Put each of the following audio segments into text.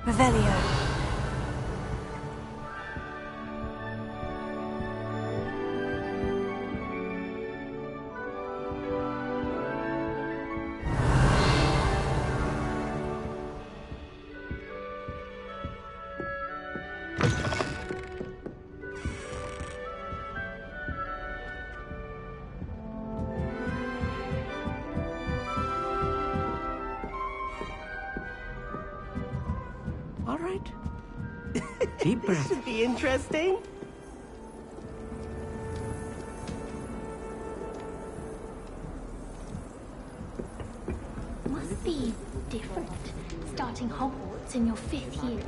Revelio. All right. Deep breath. This should be interesting. Must be different, starting Hogwarts in your 5th year.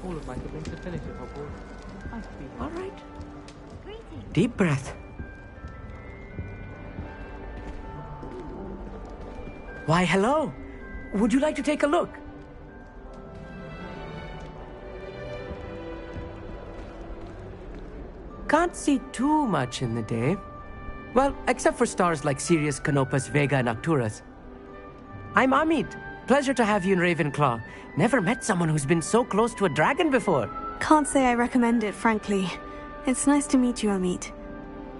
All of my siblings have finished at Hogwarts. Nice to be here. All right. Greetings. Deep breath. Why, hello. Would you like to take a look? Can't see too much in the day. Well, except for stars like Sirius, Canopus, Vega, and Arcturus. I'm Amit. Pleasure to have you in Ravenclaw. Never met someone who's been so close to a dragon before. Can't say I recommend it, frankly. It's nice to meet you, Amit.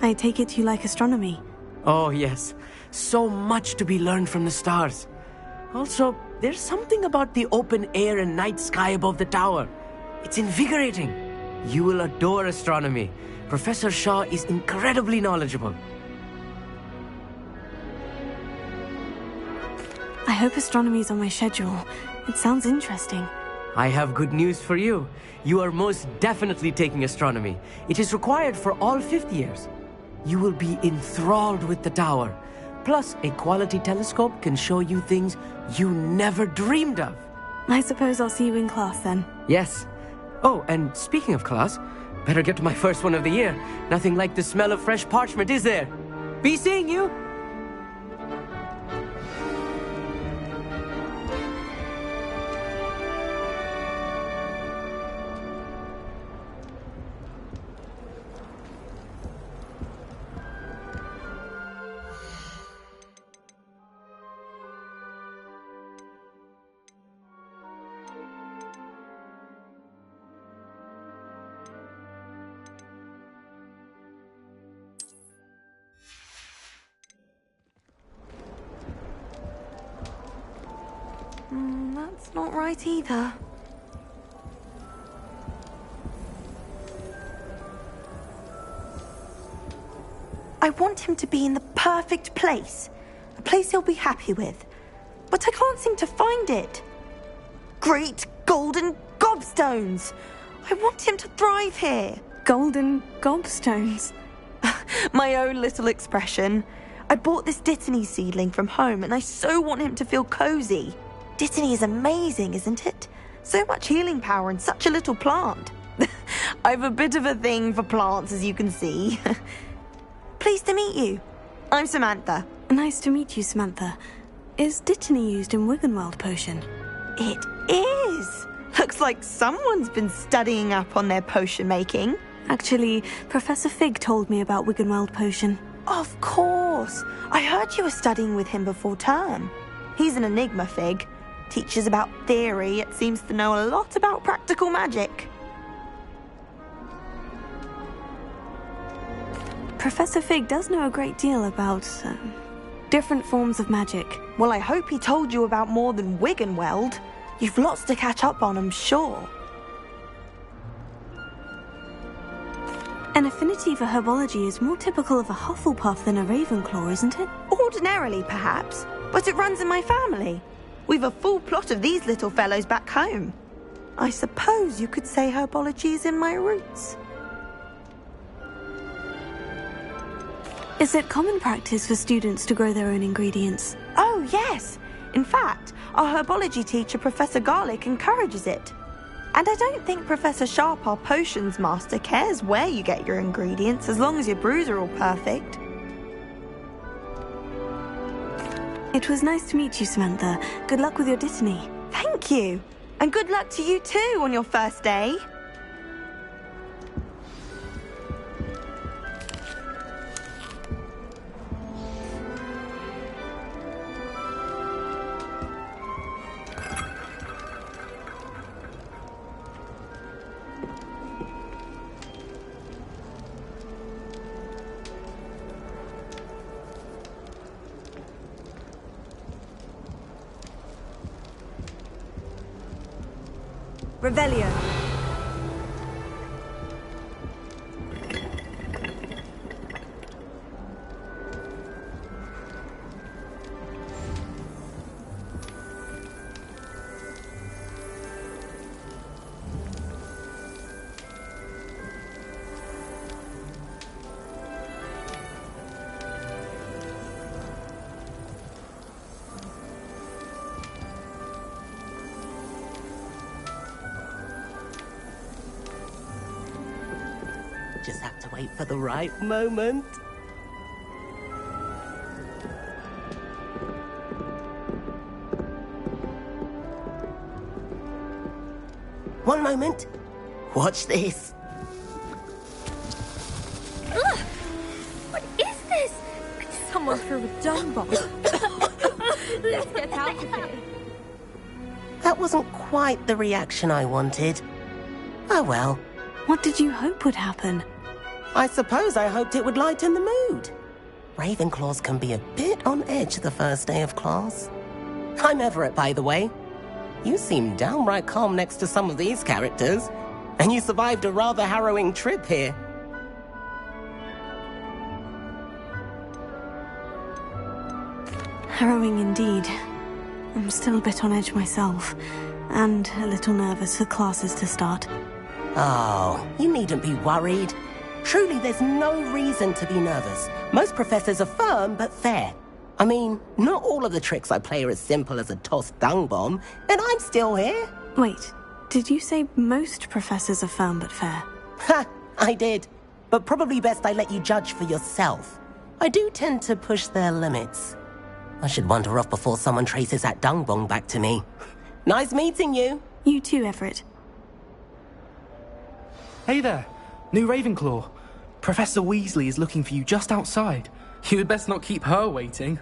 I take it you like astronomy. Oh, yes. So much to be learned from the stars. Also, there's something about the open air and night sky above the tower. It's invigorating. You will adore astronomy. Professor Shaw is incredibly knowledgeable. I hope astronomy's on my schedule. It sounds interesting. I have good news for you. You are most definitely taking astronomy. It is required for all 5th years. You will be enthralled with the tower. Plus, a quality telescope can show you things you never dreamed of. I suppose I'll see you in class then. Yes. Oh, and speaking of class, better get to my first one of the year. Nothing like the smell of fresh parchment, is there? Be seeing you! That's not right either. I want him to be in the perfect place. A place he'll be happy with. But I can't seem to find it. Great golden gobstones! I want him to thrive here. Golden gobstones. My own little expression. I bought this Dittany seedling from home and I so want him to feel cozy. Dittany is amazing, isn't it? So much healing power in such a little plant. I've a bit of a thing for plants, as you can see. Pleased to meet you. I'm Samantha. Nice to meet you, Samantha. Is Dittany used in Wiggenweld potion? It is. Looks like someone's been studying up on their potion making. Actually, Professor Fig told me about Wiggenweld potion. Of course. I heard you were studying with him before term. He's an enigma, Fig. Teaches about theory, yet seems to know a lot about practical magic. Professor Fig does know a great deal about different forms of magic. Well, I hope he told you about more than Wiggenweld. You've lots to catch up on, I'm sure. An affinity for herbology is more typical of a Hufflepuff than a Ravenclaw, isn't it? Ordinarily, perhaps, but it runs in my family. We've a full plot of these little fellows back home. I suppose you could say herbology is in my roots. Is it common practice for students to grow their own ingredients? Oh, yes. In fact, our herbology teacher, Professor Garlick, encourages it. And I don't think Professor Sharp, our potions master, cares where you get your ingredients as long as your brews are all perfect. It was nice to meet you, Samantha. Good luck with your Dittany. Thank you. And good luck to you too on your first day. Revelio. Just have to wait for the right moment. One moment. Watch this. Ugh! What is this? Someone threw a dung bomb. Let's get out of here. That wasn't quite the reaction I wanted. Oh well. What did you hope would happen? I suppose I hoped it would lighten the mood. Ravenclaws can be a bit on edge the first day of class. I'm Everett, by the way. You seem downright calm next to some of these characters, and you survived a rather harrowing trip here. Harrowing indeed. I'm still a bit on edge myself, and a little nervous for classes to start. Oh, you needn't be worried. Truly, there's no reason to be nervous. Most professors are firm but fair. I mean, not all of the tricks I play are as simple as a tossed dung bomb, and I'm still here. Wait, did you say most professors are firm but fair? Ha, I did. But probably best I let you judge for yourself. I do tend to push their limits. I should wander off before someone traces that dung bomb back to me. Nice meeting you. You too, Everett. Hey there, new Ravenclaw. Professor Weasley is looking for you just outside. You had best not keep her waiting.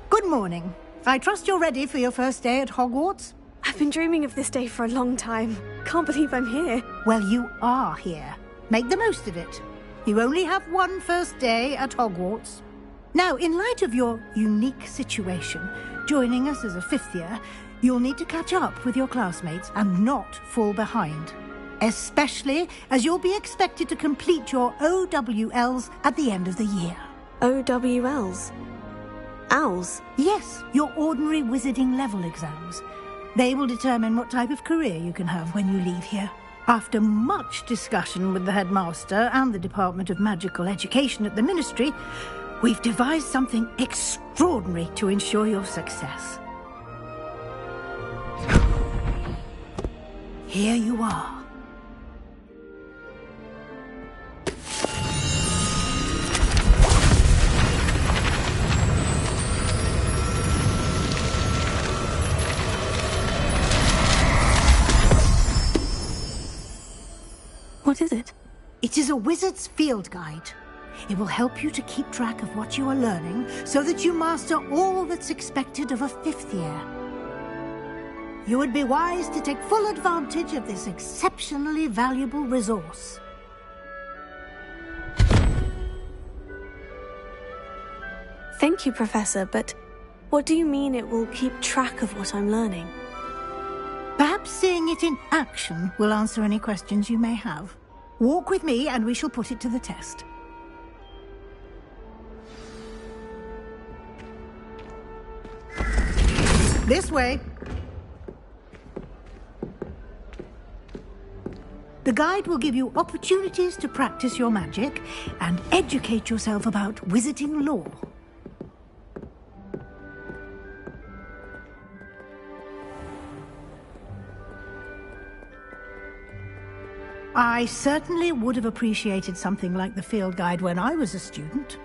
Good morning. I trust you're ready for your first day at Hogwarts? I've been dreaming of this day for a long time. Can't believe I'm here. Well, you are here. Make the most of it. You only have one first day at Hogwarts. Now, in light of your unique situation, joining us as a fifth year, you'll need to catch up with your classmates and not fall behind. Especially as you'll be expected to complete your OWLs at the end of the year. OWLs? Owls? Yes, your ordinary wizarding level exams. They will determine what type of career you can have when you leave here. After much discussion with the headmaster and the Department of Magical Education at the Ministry, we've devised something extraordinary to ensure your success. Here you are. What is it? It is a wizard's field guide. It will help you to keep track of what you are learning so that you master all that's expected of a fifth year. You would be wise to take full advantage of this exceptionally valuable resource. Thank you, Professor, but what do you mean it will keep track of what I'm learning? Perhaps seeing it in action will answer any questions you may have. Walk with me and we shall put it to the test. This way. The guide will give you opportunities to practice your magic and educate yourself about wizarding lore. I certainly would have appreciated something like the field guide when I was a student.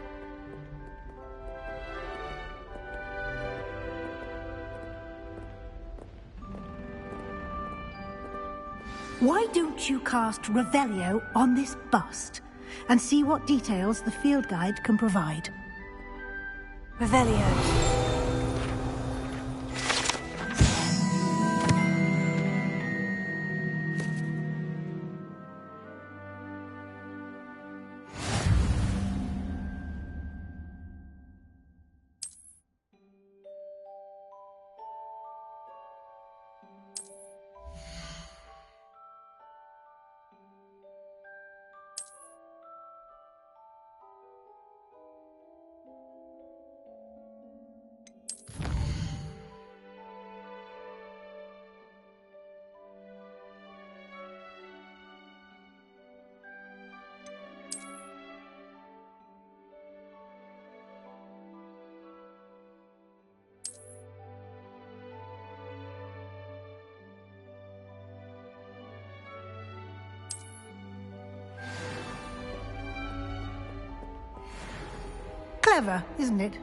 Why don't you cast Revelio on this bust and see what details the field guide can provide? Revelio. Clever, isn't it?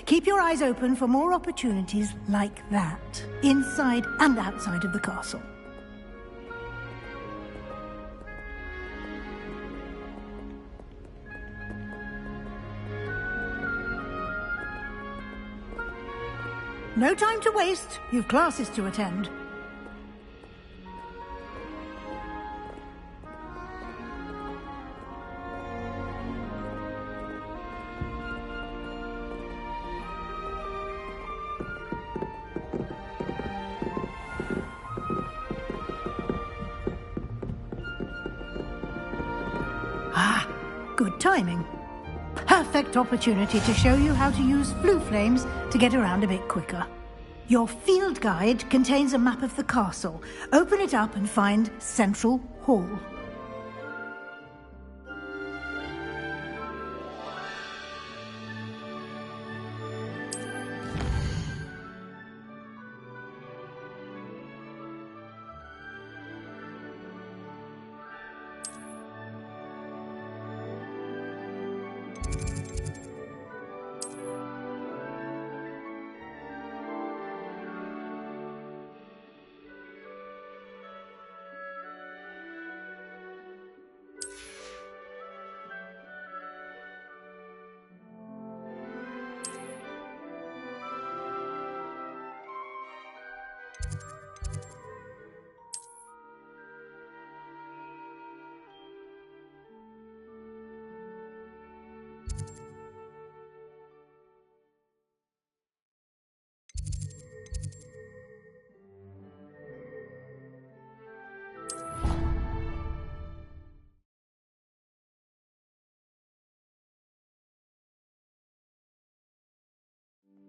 Keep your eyes open for more opportunities like that, inside and outside of the castle. No time to waste. You've classes to attend. Good timing. Perfect opportunity to show you how to use flue flames to get around a bit quicker. Your field guide contains a map of the castle. Open it up and find Central Hall.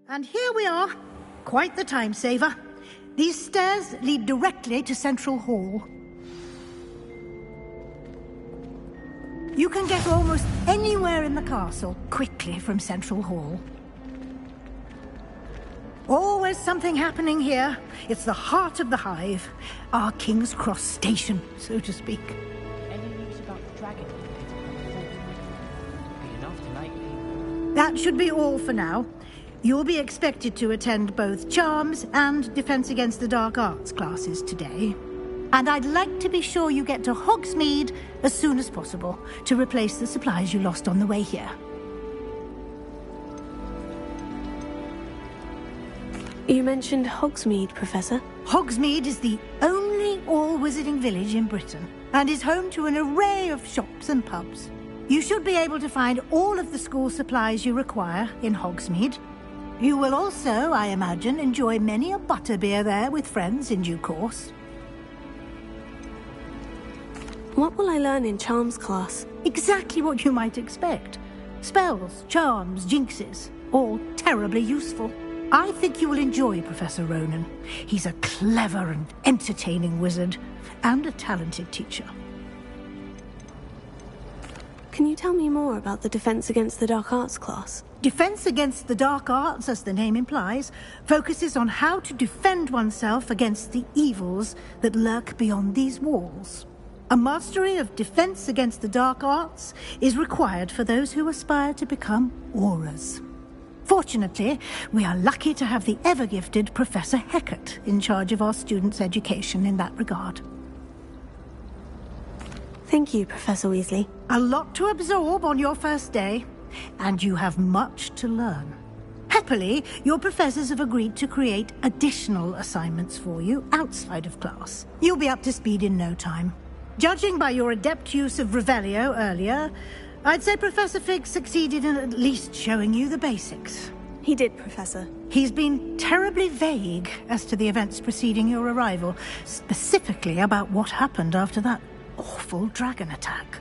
And here we are. Quite the time saver. These stairs lead directly to Central Hall. You can get almost anywhere in the castle quickly from Central Hall. Always something happening here. It's the heart of the hive. Our King's Cross station, so to speak. Any news about the dragon? Be enough tonight. That should be all for now. You'll be expected to attend both Charms and Defense Against the Dark Arts classes today. And I'd like to be sure you get to Hogsmeade as soon as possible to replace the supplies you lost on the way here. You mentioned Hogsmeade, Professor. Hogsmeade is the only all-wizarding village in Britain and is home to an array of shops and pubs. You should be able to find all of the school supplies you require in Hogsmeade. You will also, I imagine, enjoy many a butterbeer there with friends in due course. What will I learn in Charms class? Exactly what you might expect. Spells, charms, jinxes, all terribly useful. I think you will enjoy Professor Ronan. He's a clever and entertaining wizard, and a talented teacher. Can you tell me more about the Defense Against the Dark Arts class? Defense Against the Dark Arts, as the name implies, focuses on how to defend oneself against the evils that lurk beyond these walls. A mastery of Defense Against the Dark Arts is required for those who aspire to become auras. Fortunately, we are lucky to have the ever-gifted Professor Hecat in charge of our students' education in that regard. Thank you, Professor Weasley. A lot to absorb on your first day, and you have much to learn. Happily, your professors have agreed to create additional assignments for you outside of class. You'll be up to speed in no time. Judging by your adept use of Revelio earlier, I'd say Professor Fig succeeded in at least showing you the basics. He did, Professor. He's been terribly vague as to the events preceding your arrival, specifically about what happened after that awful dragon attack.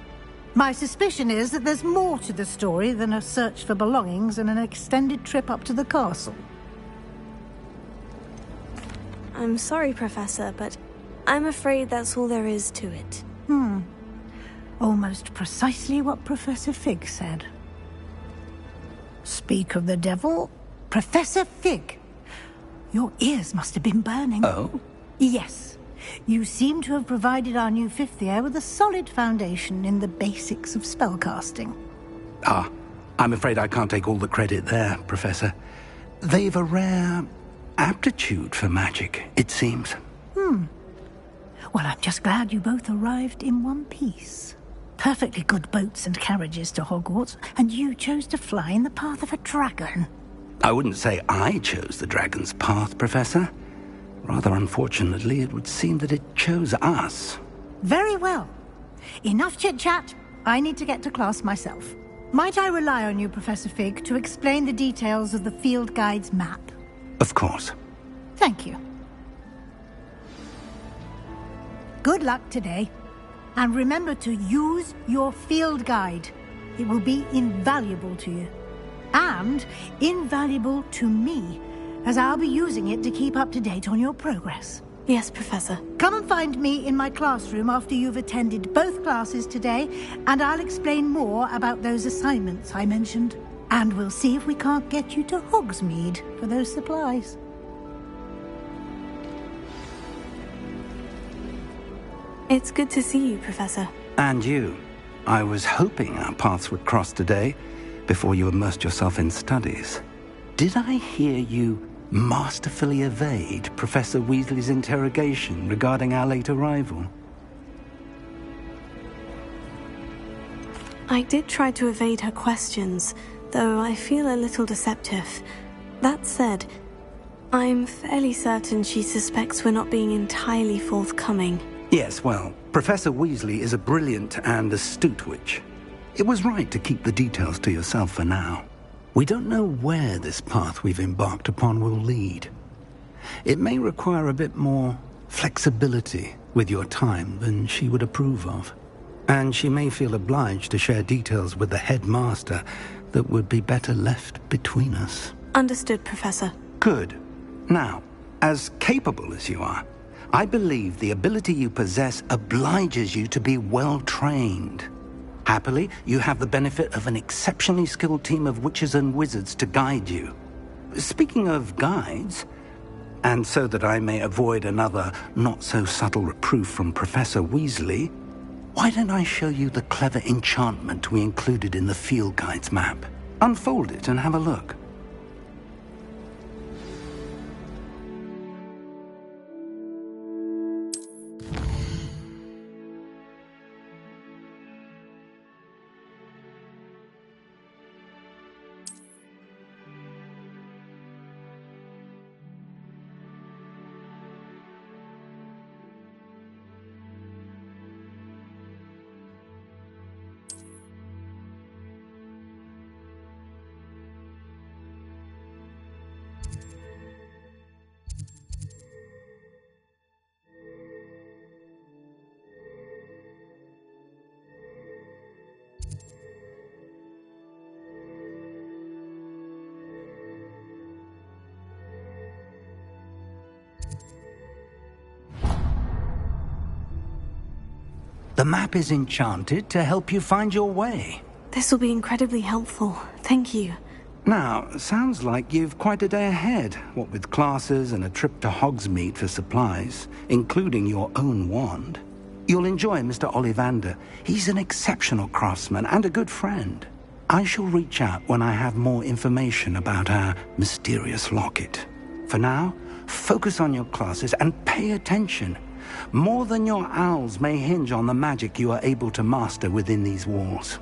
My suspicion is that there's more to the story than a search for belongings and an extended trip up to the castle. I'm sorry, Professor, but I'm afraid that's all there is to it. Almost precisely what Professor Fig said. Speak of the devil, Professor Fig. Your ears must have been burning. Oh? Yes. You seem to have provided our new fifth year with a solid foundation in the basics of spellcasting. Ah, I'm afraid I can't take all the credit there, Professor. They've a rare aptitude for magic, it seems. Well, I'm just glad you both arrived in one piece. Perfectly good boats and carriages to Hogwarts, and you chose to fly in the path of a dragon. I wouldn't say I chose the dragon's path, Professor. Rather unfortunately, it would seem that it chose us. Very well. Enough chit-chat. I need to get to class myself. Might I rely on you, Professor Fig, to explain the details of the field guide's map? Of course. Thank you. Good luck today. And remember to use your field guide. It will be invaluable to you. And invaluable to me, as I'll be using it to keep up to date on your progress. Yes, Professor. Come and find me in my classroom after you've attended both classes today, and I'll explain more about those assignments I mentioned. And we'll see if we can't get you to Hogsmeade for those supplies. It's good to see you, Professor. And you. I was hoping our paths would cross today, before you immersed yourself in studies. Did I hear you masterfully evade Professor Weasley's interrogation regarding our late arrival? I did try to evade her questions, though I feel a little deceptive. That said, I'm fairly certain she suspects we're not being entirely forthcoming. Yes, well, Professor Weasley is a brilliant and astute witch. It was right to keep the details to yourself for now. We don't know where this path we've embarked upon will lead. It may require a bit more flexibility with your time than she would approve of. And she may feel obliged to share details with the headmaster that would be better left between us. Understood, Professor. Good. Now, as capable as you are, I believe the ability you possess obliges you to be well-trained. Happily, you have the benefit of an exceptionally skilled team of witches and wizards to guide you. Speaking of guides, and so that I may avoid another not-so-subtle reproof from Professor Weasley, why don't I show you the clever enchantment we included in the field guide's map? Unfold it and have a look. The map is enchanted to help you find your way. This will be incredibly helpful. Thank you. Now, sounds like you've quite a day ahead, what with classes and a trip to Hogsmeade for supplies, including your own wand. You'll enjoy Mr. Ollivander. He's an exceptional craftsman and a good friend. I shall reach out when I have more information about our mysterious locket. For now, focus on your classes and pay attention. More than your owls may hinge on the magic you are able to master within these walls.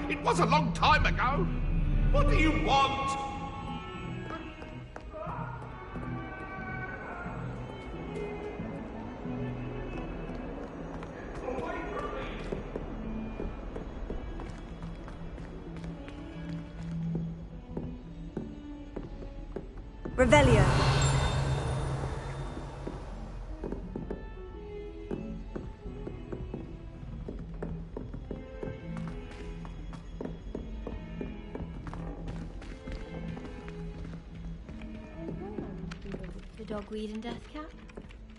It was a long time ago. What do you want? Revelio. Dogweed and Deathcap.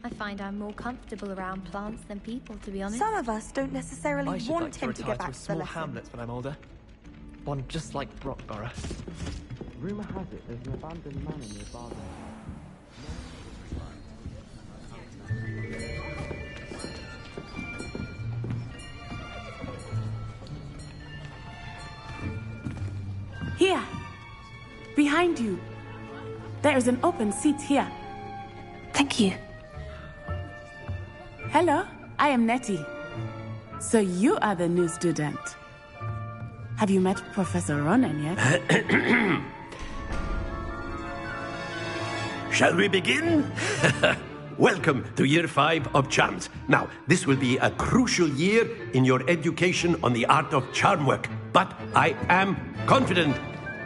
I find I'm more comfortable around plants than people, to be honest. Some of us don't necessarily want him to get back to the small lesson. hamlet when I'm older. One just like Brockborough. Rumour has it there's an abandoned manor near Barden. Here! Behind you! There is an open seat here. Thank you. Hello, I am Nettie. So you are the new student. Have you met Professor Ronan yet? Shall we begin? Welcome to Year 5 of Charms. Now, this will be a crucial year in your education on the art of charm work. But I am confident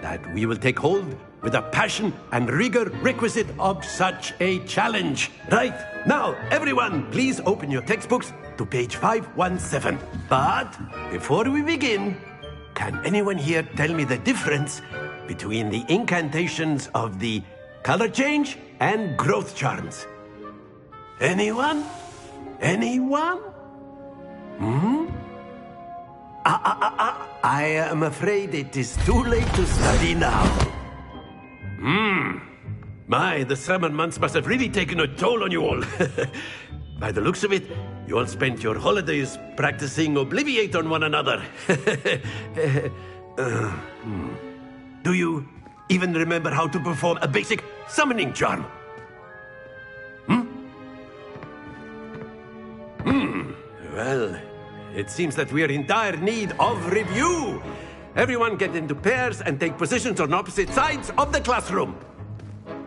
that we will take hold with the passion and rigor requisite of such a challenge. Right, now, everyone, please open your textbooks to page 517. But before we begin, can anyone here tell me the difference between the incantations of the color change and growth charms? Anyone? Anyone? I am afraid it is too late to study now. My, the summer months must have really taken a toll on you all. By the looks of it, you all spent your holidays practicing Obliviate on one another. Do you even remember how to perform a basic summoning charm? Well, it seems that we are in dire need of review. Everyone get into pairs and take positions on opposite sides of the classroom.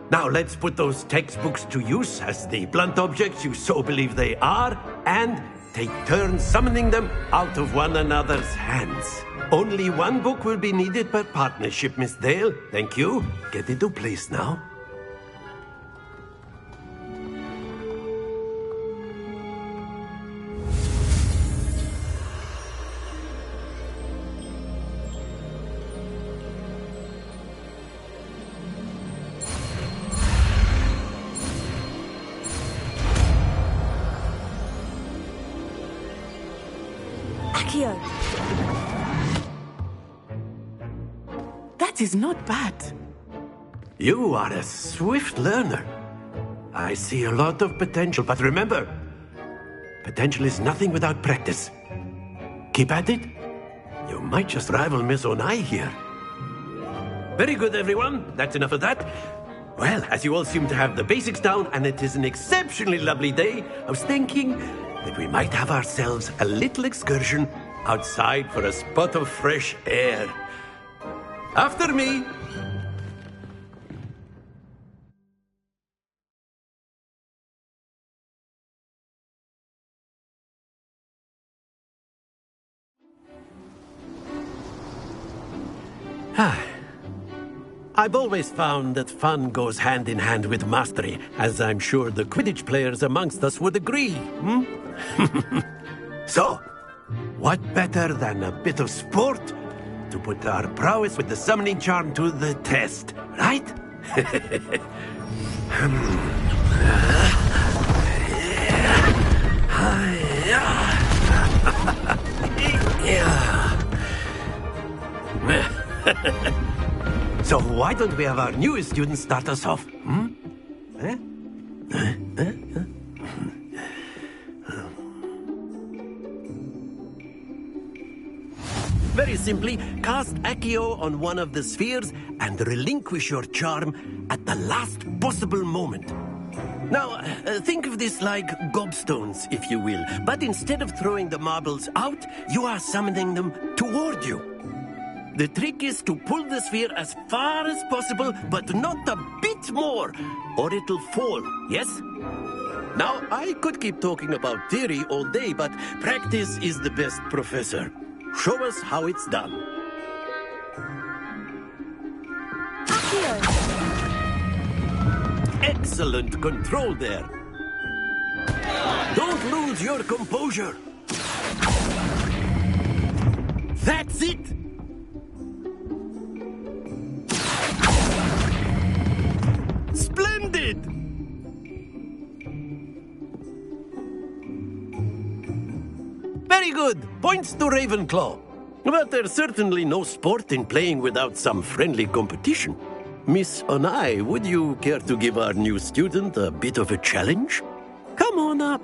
Now let's put those textbooks to use as the blunt objects you so believe they are, and take turns summoning them out of one another's hands. Only one book will be needed per partnership, Miss Dale. Thank you. Get into place now. That is not bad. You are a swift learner. I see a lot of potential, but remember, potential is nothing without practice. Keep at it. You might just rival Miss Onai here. Very good, everyone. That's enough of that. Well, as you all seem to have the basics down, and it is an exceptionally lovely day, I was thinking that we might have ourselves a little excursion outside for a spot of fresh air. After me. I've always found that fun goes hand in hand with mastery, as I'm sure the Quidditch players amongst us would agree. So, what better than a bit of sport to put our prowess with the summoning charm to the test, right? So why don't we have our newest student start us off? Very simply, cast Accio on one of the spheres and relinquish your charm at the last possible moment. Now, think of this like gobstones, if you will, but instead of throwing the marbles out, you are summoning them toward you. The trick is to pull the sphere as far as possible, but not a bit more, or it'll fall, yes? Now, I could keep talking about theory all day, but practice is the best professor. Show us how it's done. Excellent control there. Don't lose your composure. That's it. Splendid! Very good. Points to Ravenclaw. But there's certainly no sport in playing without some friendly competition. Miss Onai, would you care to give our new student a bit of a challenge? Come on up.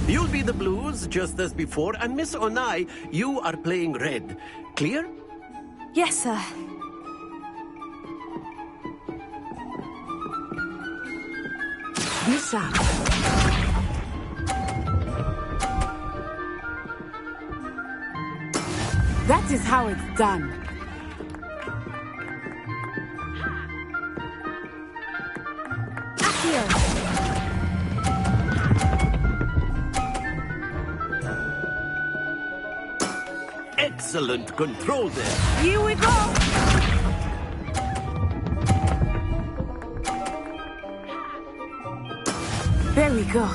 You'll be the blues, just as before, and Miss Onai, you are playing red. Clear? Yes, sir. Be sharp. That is how it's done. Accio! Excellent control there. Here we go! There we go.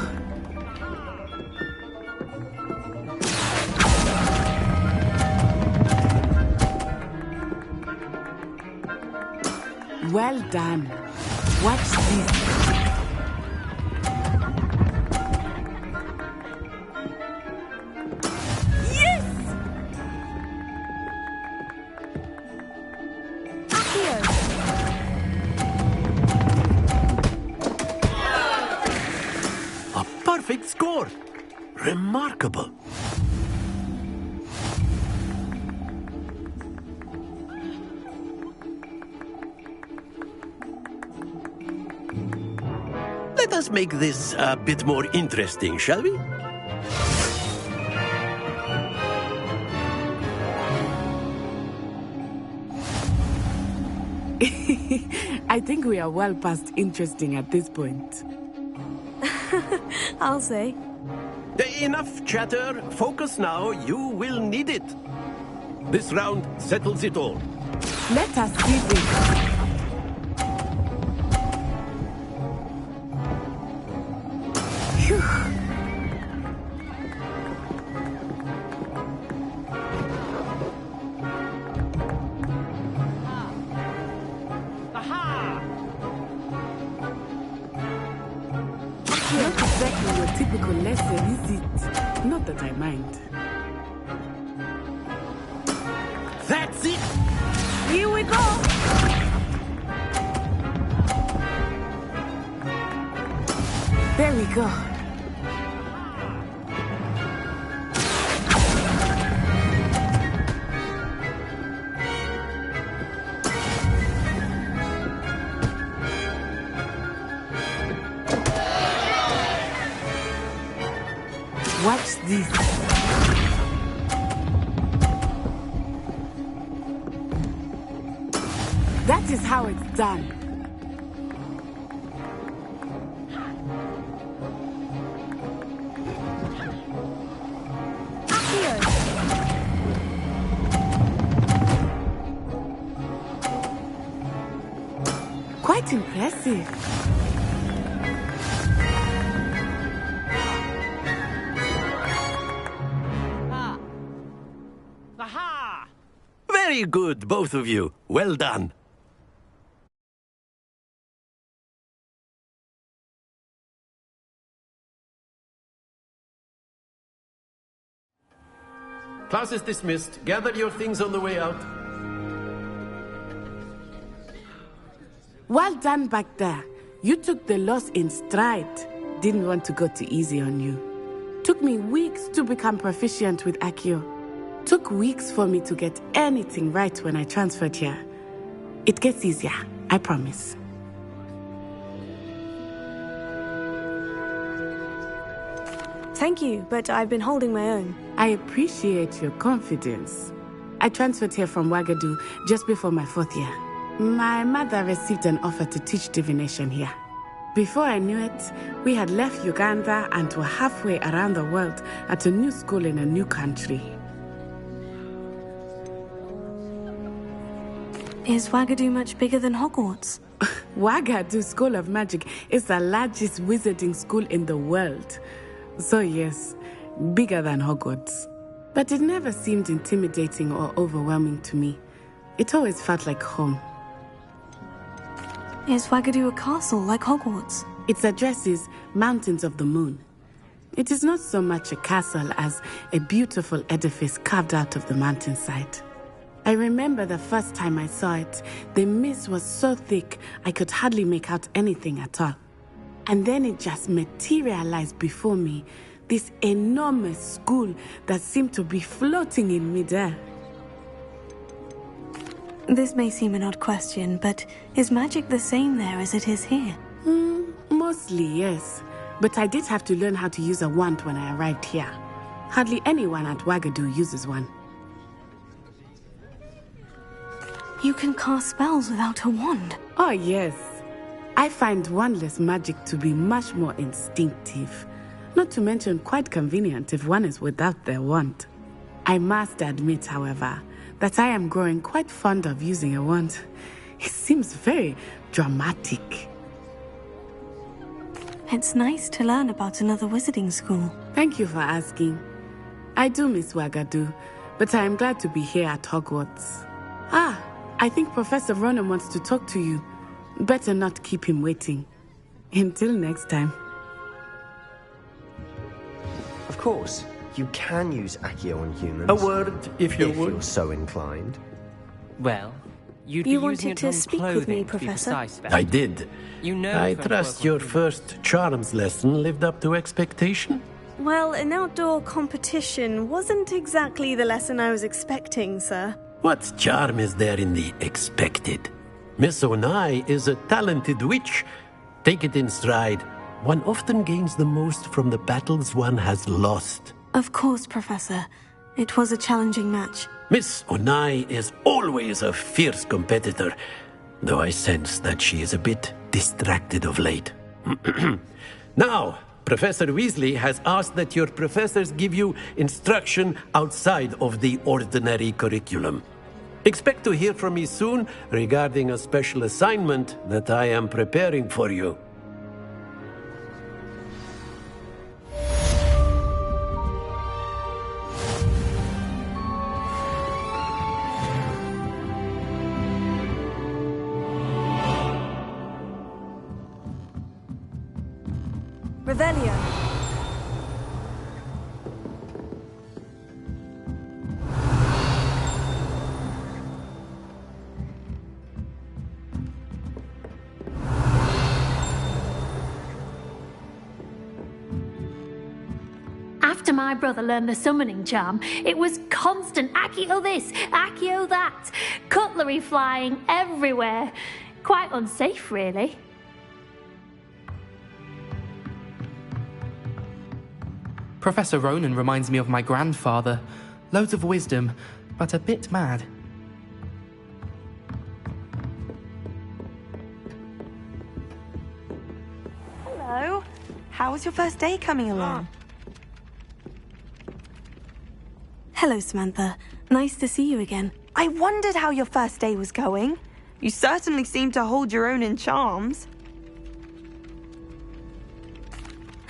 Well done. Watch this. Yes! Accio! A perfect score. Remarkable. Let us make this a bit more interesting, shall we? I think we are well past interesting at this point. I'll say. Enough chatter. Focus now. You will need it. This round settles it all. Let us see this. Not exactly your typical lesson, is it? Not that I mind. That's it! Here we go! There we go. this? That is how it's done. Quite impressive. Aha! Very good, both of you. Well done. Class is dismissed. Gather your things on the way out. Well done back there. You took the loss in stride. Didn't want to go too easy on you. Took me weeks to become proficient with Accio. Took weeks for me to get anything right when I transferred here. It gets easier, I promise. Thank you, but I've been holding my own. I appreciate your confidence. I transferred here from Wagadu just before my 4th year. My mother received an offer to teach divination here. Before I knew it, we had left Uganda and were halfway around the world at a new school in a new country. Is Wagadu much bigger than Hogwarts? Wagadu School of Magic is the largest wizarding school in the world. So yes, bigger than Hogwarts. But it never seemed intimidating or overwhelming to me. It always felt like home. Is Wagadu a castle like Hogwarts? Its address is Mountains of the Moon. It is not so much a castle as a beautiful edifice carved out of the mountainside. I remember the first time I saw it, the mist was so thick I could hardly make out anything at all. And then it just materialized before me, this enormous school that seemed to be floating in midair. This may seem an odd question, but is magic the same there as it is here? Mostly, yes. But I did have to learn how to use a wand when I arrived here. Hardly anyone at Wagadu uses one. You can cast spells without a wand? Oh, yes. I find wandless magic to be much more instinctive. Not to mention quite convenient if one is without their wand. I must admit, however, that I am growing quite fond of using a wand. It seems very dramatic. It's nice to learn about another wizarding school. Thank you for asking. I do miss Wagadu, but I am glad to be here at Hogwarts. I think Professor Ronan wants to talk to you. Better not keep him waiting. Until next time. Of course, you can use Accio on humans. A word, if you would. If you're so inclined. Well, you'd You be using wanted it to on speak with clothing, me, to be Professor? precise, I did. You know I it's going to trust work your on humans. first charms lesson lived up to expectation. Well, an outdoor competition wasn't exactly the lesson I was expecting, sir. What charm is there in the expected? Miss Onai is a talented witch. Take it in stride. One often gains the most from the battles one has lost. Of course, Professor. It was a challenging match. Miss Onai is always a fierce competitor, though I sense that she is a bit distracted of late. Now, Professor Weasley has asked that your professors give you instruction outside of the ordinary curriculum. Expect to hear from me soon regarding a special assignment that I am preparing for you. Revelio. After my brother learned the summoning charm, it was constant Accio this, Accio that, cutlery flying everywhere. Quite unsafe, really. Professor Ronan reminds me of my grandfather. Loads of wisdom, but a bit mad. Hello. How was your first day coming along? Hello, Samantha. Nice to see you again. I wondered how your first day was going. You certainly seem to hold your own in charms.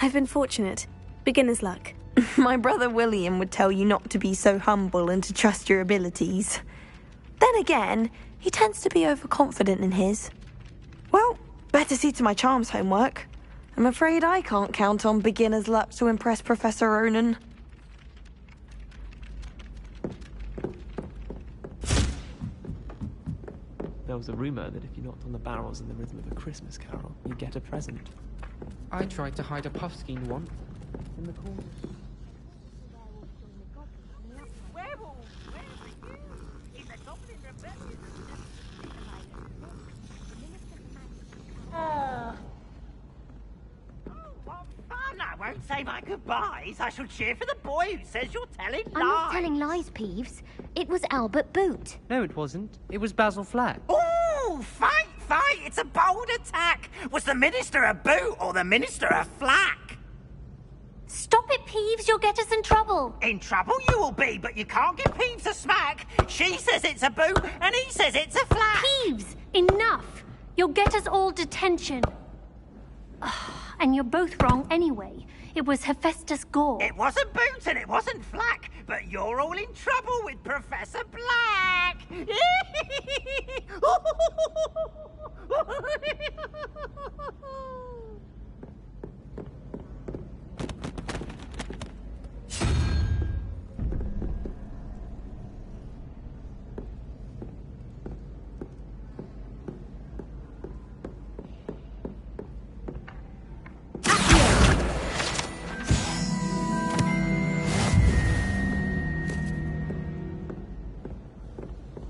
I've been fortunate. Beginner's luck. My brother William would tell you not to be so humble and to trust your abilities. Then again, he tends to be overconfident in his. Well, better see to my charms homework. I'm afraid I can't count on beginner's luck to impress Professor Ronan. There was a rumour that if you knocked on the barrels in the rhythm of a Christmas carol, you'd get a present. I tried to hide a puffskein once. In the corner. I won't say my goodbyes. I shall cheer for the boy who says you're telling lies. I'm not telling lies, Peeves. It was Albert Boot. No, it wasn't. It was Basil Flack. Ooh, fight! It's a bold attack. Was the Minister a boot or the Minister a flack? Stop it, Peeves. You'll get us in trouble. In trouble you will be, but you can't give Peeves a smack. She says it's a boot and he says it's a flack. Peeves, enough. You'll get us all detention. And you're both wrong anyway. It was Hephaestus Gore. It wasn't Boot and it wasn't Flack, but you're all in trouble with Professor Black.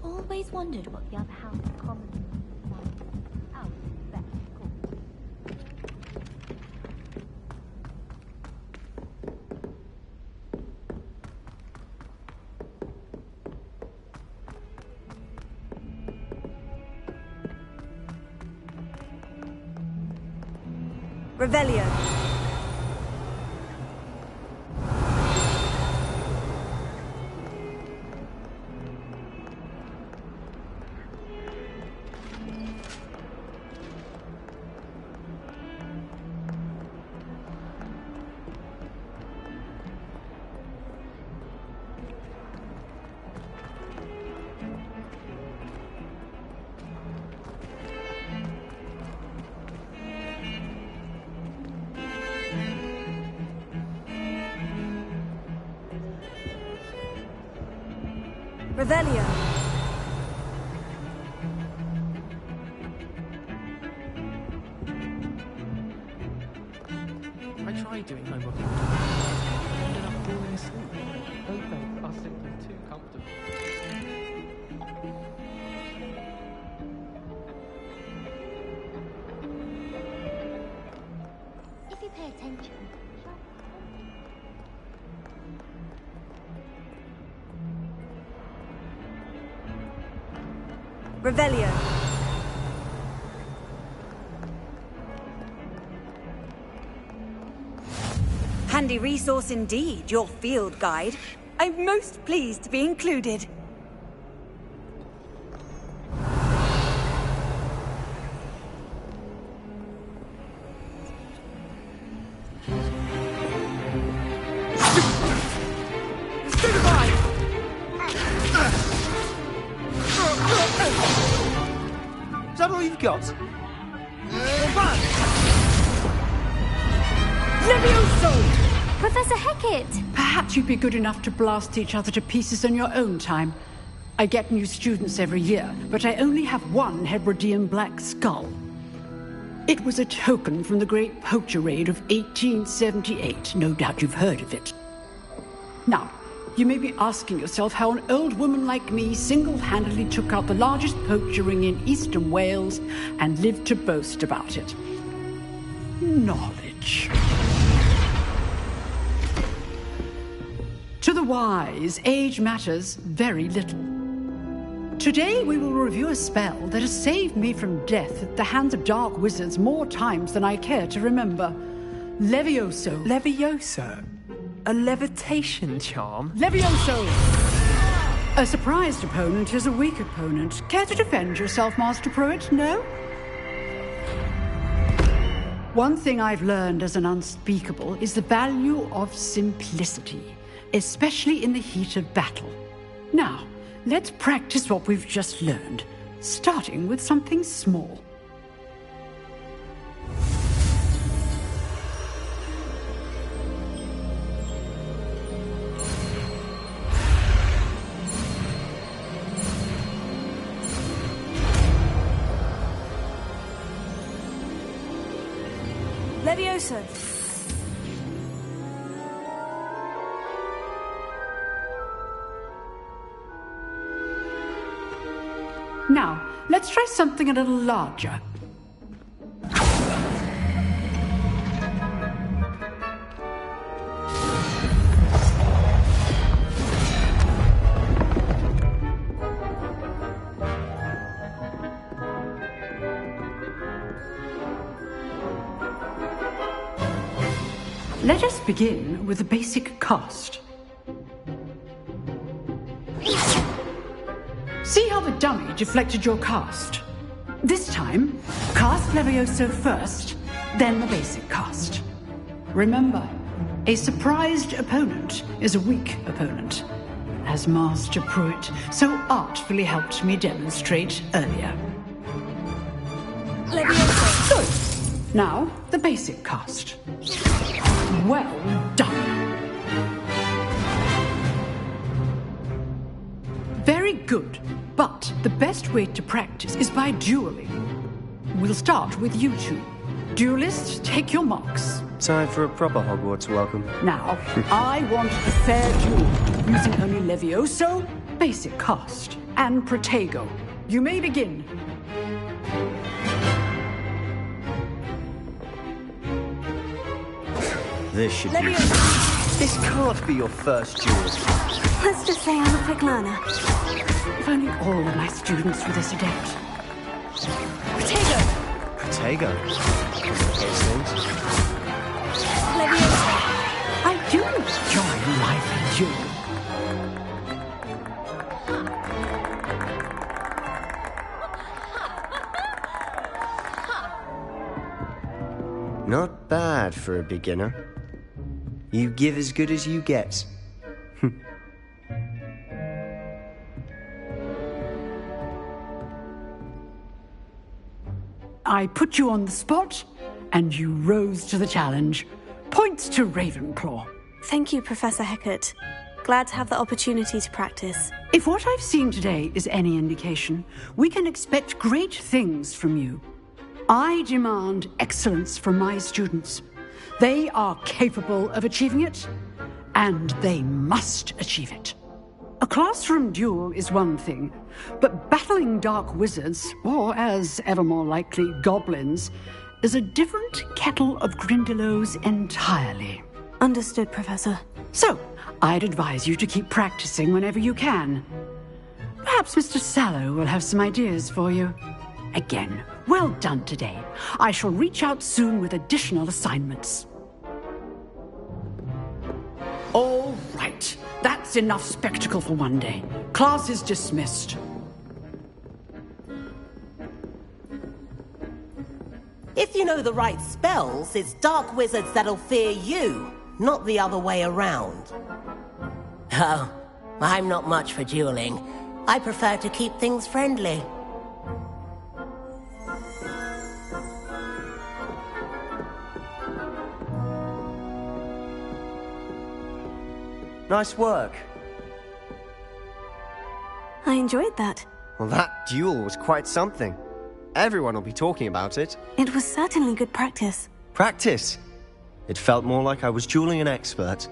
Always wondered what the other house of Commons out there. Revelio. Revelio. I tried doing homework. I ended up falling asleep. Both beds are simply too comfortable. If you pay attention. Revelio. Handy resource indeed, your field guide. I'm most pleased to be included. Is that all you've got? Professor Hecat! Perhaps you'd be good enough to blast each other to pieces in your own time. I get new students every year, but I only have one Hebridean black skull. It was a token from the Great Poacher Raid of 1878. No doubt you've heard of it. Now, you may be asking yourself how an old woman like me single-handedly took out the largest poacher ring in eastern Wales and lived to boast about it. Knowledge. To the wise, age matters very little. Today we will review a spell that has saved me from death at the hands of dark wizards more times than I care to remember. Levioso. Levioso? A levitation charm? Levioso! A surprised opponent is a weak opponent. Care to defend yourself, Master Pruitt? No? One thing I've learned as an unspeakable is the value of simplicity, especially in the heat of battle. Now, let's practice what we've just learned, starting with something small. Levioso. Now, let's try something a little larger. Let us begin with the basic cast. See how the dummy deflected your cast? This time, cast Levioso first, then the basic cast. Remember, a surprised opponent is a weak opponent, as Master Pruitt so artfully helped me demonstrate earlier. Levioso. Good. Now, the basic cast. Well done. Very good, but the best way to practice is by dueling. We'll start with you two. Duelists, take your marks. Time for a proper Hogwarts welcome. Now, I want a fair duel, using only Levioso, basic cast, and Protego. You may begin. This should be... This can't be your first duel. Let's just say I'm a quick learner. If only all of my students were this adept. Protego. Protego? Those things? Levioso. I do enjoy lively duel. Not bad for a beginner. You give as good as you get. I put you on the spot, and you rose to the challenge. Points to Ravenclaw. Thank you, Professor Hecat. Glad to have the opportunity to practice. If what I've seen today is any indication, we can expect great things from you. I demand excellence from my students. They are capable of achieving it, and they must achieve it. A classroom duel is one thing, but battling dark wizards, or as ever more likely, goblins, is a different kettle of Grindylows entirely. Understood, Professor. So, I'd advise you to keep practicing whenever you can. Perhaps Mr. Sallow will have some ideas for you. Again, well done today. I shall reach out soon with additional assignments. All right. That's enough spectacle for one day. Class is dismissed. If you know the right spells, it's dark wizards that'll fear you, not the other way around. Oh, I'm not much for dueling. I prefer to keep things friendly. Nice work. I enjoyed that. Well, that duel was quite something. Everyone will be talking about it. It was certainly good practice. Practice? It felt more like I was dueling an expert.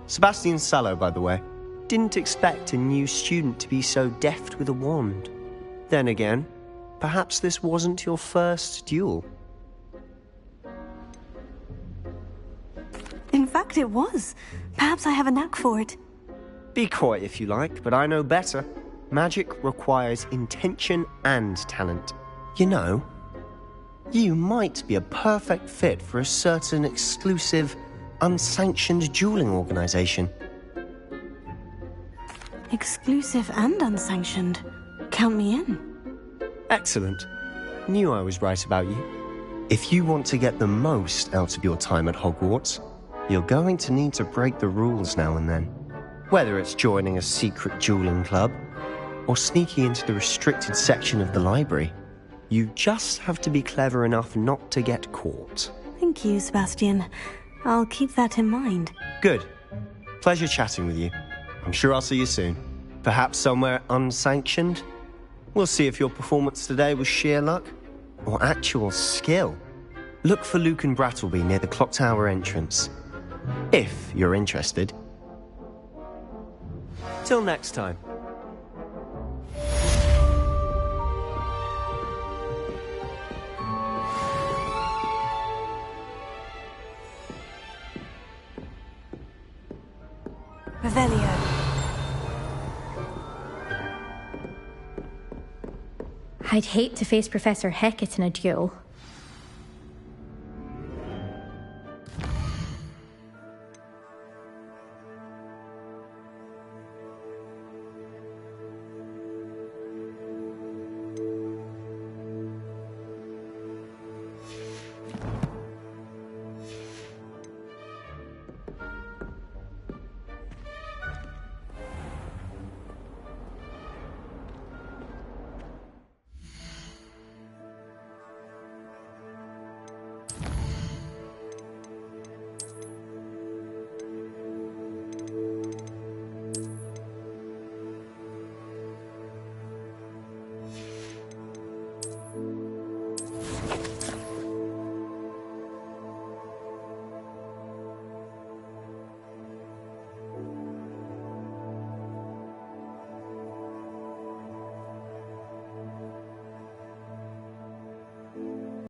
Sebastian Sallow, by the way, didn't expect a new student to be so deft with a wand. Then again, perhaps this wasn't your first duel. In fact, it was. Perhaps I have a knack for it. Be quiet if you like, but I know better. Magic requires intention and talent. You know, you might be a perfect fit for a certain exclusive, unsanctioned dueling organization. Exclusive and unsanctioned. Count me in. Excellent. Knew I was right about you. If you want to get the most out of your time at Hogwarts, you're going to need to break the rules now and then. Whether it's joining a secret dueling club, or sneaking into the restricted section of the library, you just have to be clever enough not to get caught. Thank you, Sebastian. I'll keep that in mind. Good. Pleasure chatting with you. I'm sure I'll see you soon. Perhaps somewhere unsanctioned? We'll see if your performance today was sheer luck or actual skill. Look for Luke and Brattleby near the clock tower entrance. If you're interested. Till next time. Revelio. I'd hate to face Professor Hecat in a duel.